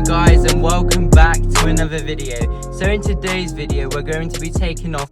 guys, and welcome back to another video. So in today's video we're going to be taking off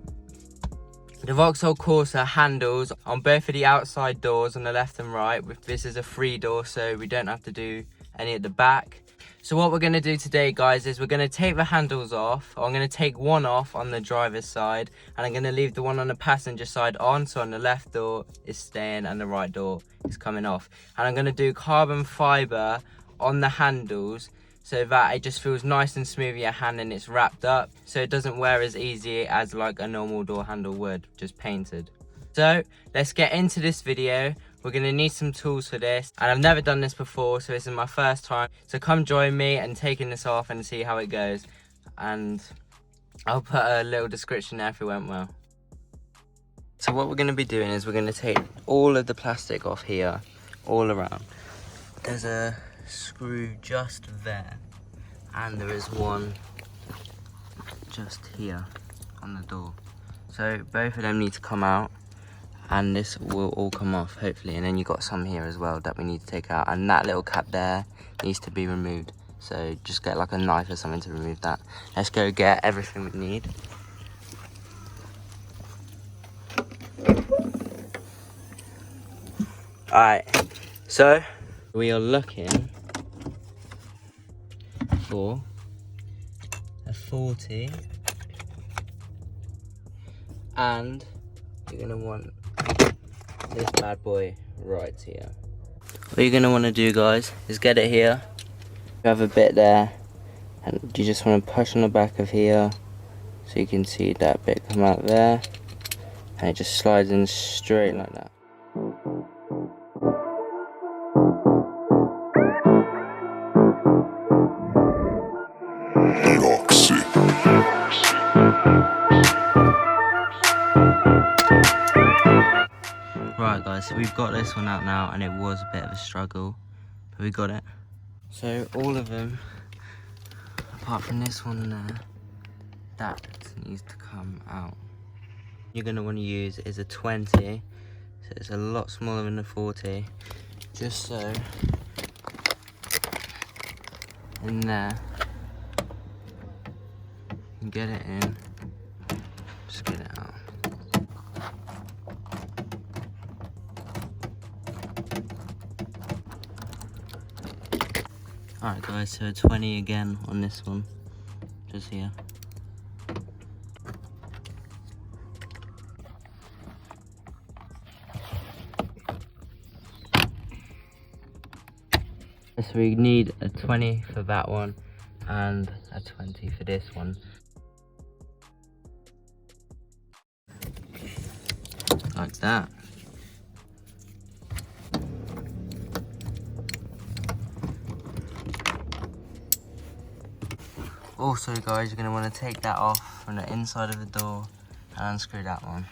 the Vauxhall Corsa handles on both of the outside doors on the left and right. This is a free door, so we don't have to do any at the back. So what we're going to do today, guys, is we're going to take the handles off. I'm going to take one off on the driver's side, and I'm going to leave the one on the passenger side on, so on the left door is staying and the right door is coming off. And I'm going to do carbon fibre on the handles so that it just feels nice and smooth in your hand and it's wrapped up, so it doesn't wear as easy as like a normal door handle would, just painted. So let's get into this video. We're going to need some tools for this, and I've never done this before, so this is my first time. So come join me and taking this off and see how it goes, and I'll put a little description there if it went well. So what we're going to be doing is we're going to take all of the plastic off here, all around. There's a screw just there, and there is one just here on the door. So both of them need to come out, and this will all come off hopefully, and then you've got some here as well that we need to take out, and that little cap there needs to be removed, so just get like a knife or something to remove that. Let's go get everything we need. Alright, so we are looking for a 40, and you're going to want this bad boy right here. What you're going to want to do, guys, is get it here. You have a bit there, and you just want to push on the back of here so you can see that bit come out there, and it just slides in straight like that. Right guys, so we've got this one out now, and it was a bit of a struggle, but we got it. So all of them, apart from this one there, that needs to come out. You're going to want to use is a 20, so it's a lot smaller than the 40, just so in there, you can get it in, just get it out. Alright guys, so a 20 again on this one, just here. So we need a 20 for that one, and a 20 for this one. Like that. Also guys, you're going to want to take that off from the inside of the door and unscrew that one.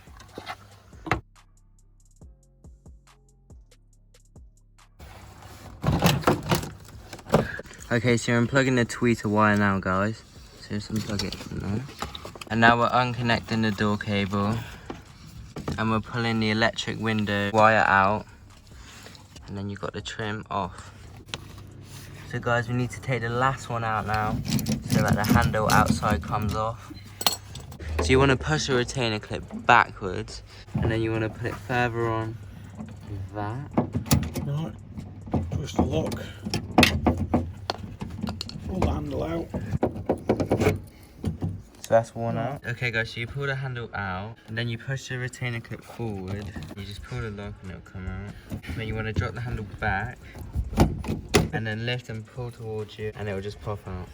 Okay, so you're unplugging the tweeter wire now, guys. So just unplug it from there. And now we're unconnecting the door cable, and we're pulling the electric window wire out, and then you've got the trim off. So guys, we need to take the last one out now, so that the handle outside comes off. So you want to push the retainer clip backwards, and then you want to put it further on that. Right, push the lock, pull the handle out. So that's one out. Okay guys, so you pull the handle out, and then you push the retainer clip forward. You just pull the lock and it'll come out. Then you want to drop the handle back, and then lift and pull towards you, and it will just pop out.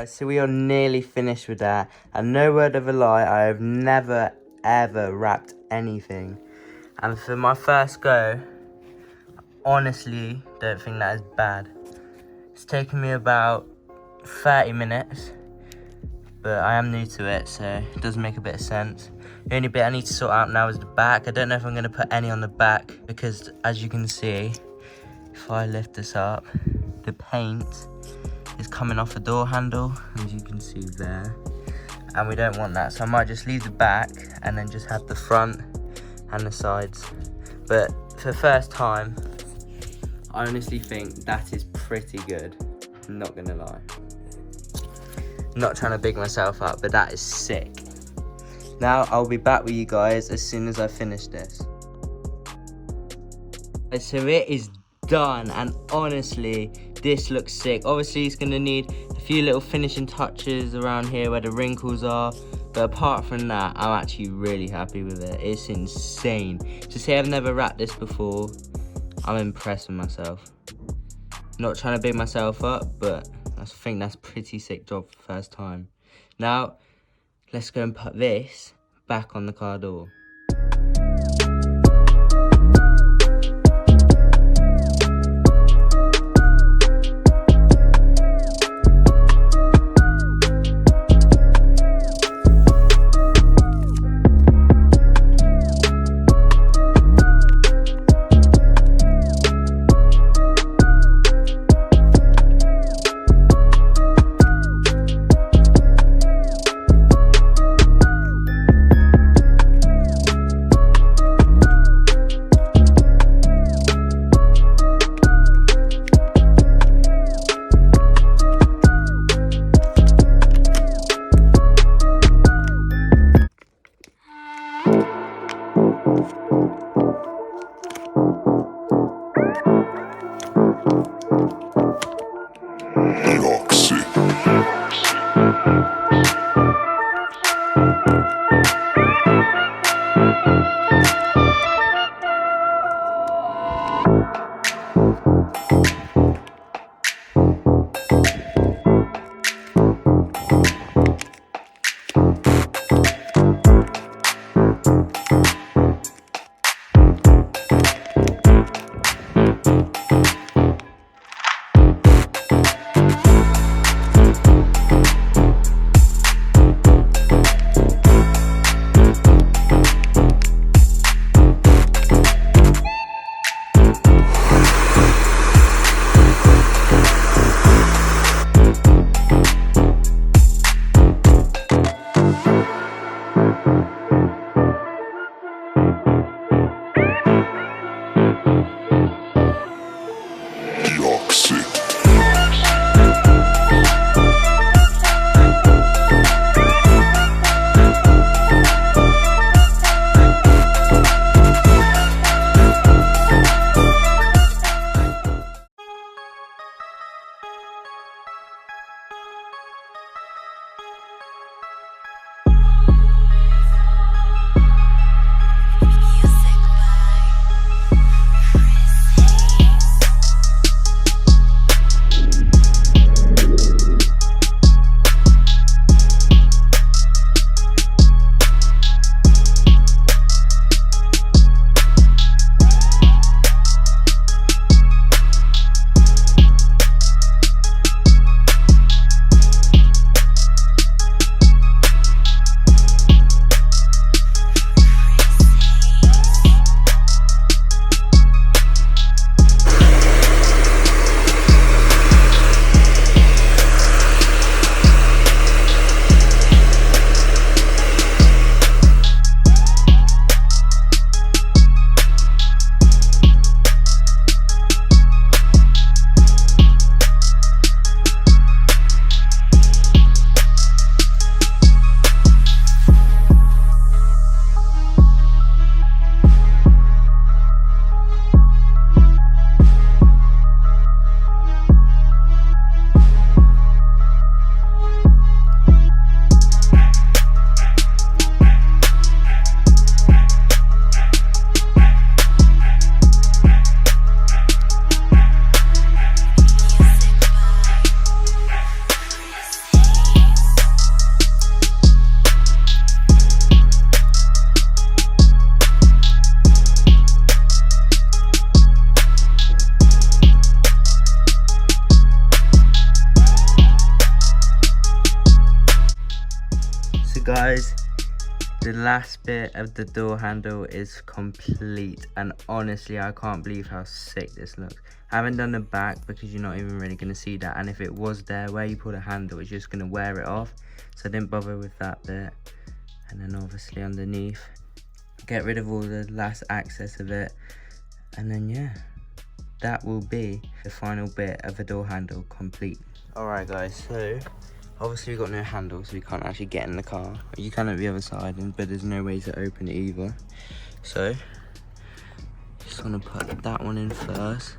guys, so we are nearly finished with that, and no word of a lie, I have never ever wrapped anything, and for my first go, honestly don't think that is bad. It's taken me about 30 minutes, but I am new to it, so it does make a bit of sense. The only bit I need to sort out now is the back. I don't know if I'm going to put any on the back, because as you can see, if I lift this up, the paint is coming off the door handle, as you can see there, and we don't want that, so I might just leave the back and then just have the front and the sides. But for the first time, I honestly think that is pretty good, I'm not gonna lie. Not trying to big myself up, but that is sick. Now I'll be back with you guys as soon as I finish this. So it is done, and honestly this looks sick. Obviously it's going to need a few little finishing touches around here where the wrinkles are, but apart from that, I'm actually really happy with it. It's insane. To say I've never wrapped this before, I'm impressed with myself. Not trying to big myself up, but I think that's a pretty sick job for the first time. Now let's go and put this back on the car door. last bit of the door handle is complete, and honestly I can't believe how sick this looks. I haven't done the back because you're not even really going to see that, and if it was there, where you pull the handle, it's just going to wear it off, so I didn't bother with that bit. And then obviously underneath, get rid of all the last access of it, and then yeah, that will be the final bit of the door handle complete. Alright guys, so obviously we've got no handle, so we can't actually get in the car. You can at the other side, but there's no way to open it either. So, just want to put that one in first.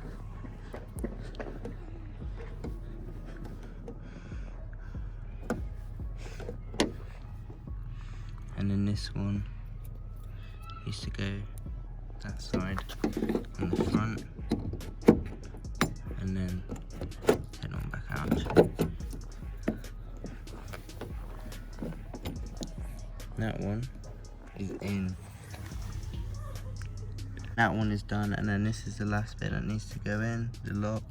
And then this one needs to go that side on the front. And then head on back out. That one is in. That one is done, and then this is the last bit that needs to go in, the lock.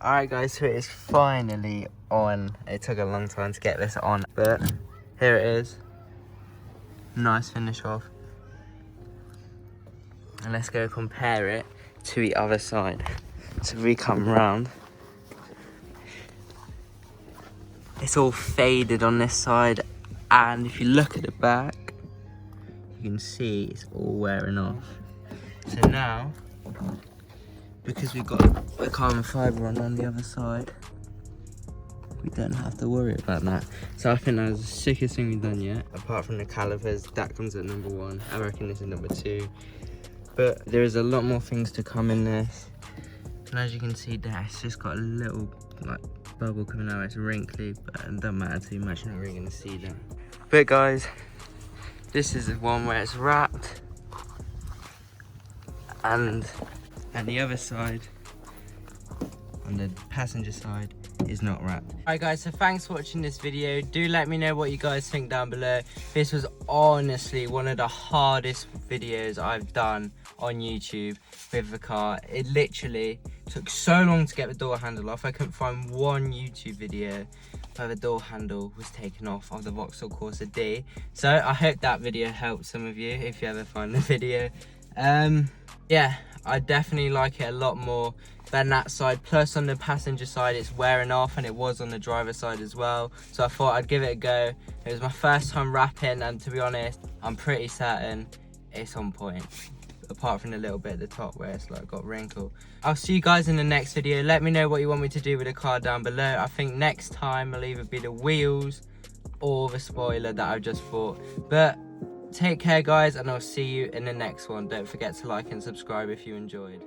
Alright guys, so it is finally on. It took a long time to get this on, but here it is. Nice finish off. And let's go compare it to the other side. So if we come round, it's all faded on this side, and if you look at the back, you can see it's all wearing off. So now, because we've got the carbon fibre on the other side, we don't have to worry about that. So I think that was the sickest thing we've done yet. Apart from the calipers, that comes at number 1. I reckon this is number 2. But there is a lot more things to come in this. And as you can see there, it's just got a little like bubble coming out. It's wrinkly, but it doesn't matter too much. You're not really gonna see that. But guys, this is the one where it's wrapped, and the other side, on the passenger side, is not wrapped. Alright guys, so thanks for watching this video. Do let me know what you guys think down below. This was honestly one of the hardest videos I've done on YouTube with the car. It literally took so long to get the door handle off. I couldn't find one YouTube video where the door handle was taken off of the Vauxhall Corsa D. So I hope that video helped some of you if you ever find the video. Yeah, I definitely like it a lot more than that side. Plus on the passenger side it's wearing off, and it was on the driver's side as well. So I thought I'd give it a go. It was my first time wrapping, and to be honest, I'm pretty certain it's on point. Apart from the little bit at the top where it's like got wrinkle. I'll see you guys in the next video. Let me know what you want me to do with the car down below. I think next time will either be the wheels or the spoiler that I've just bought. But take care guys, and I'll see you in the next one. Don't forget to like and subscribe if you enjoyed.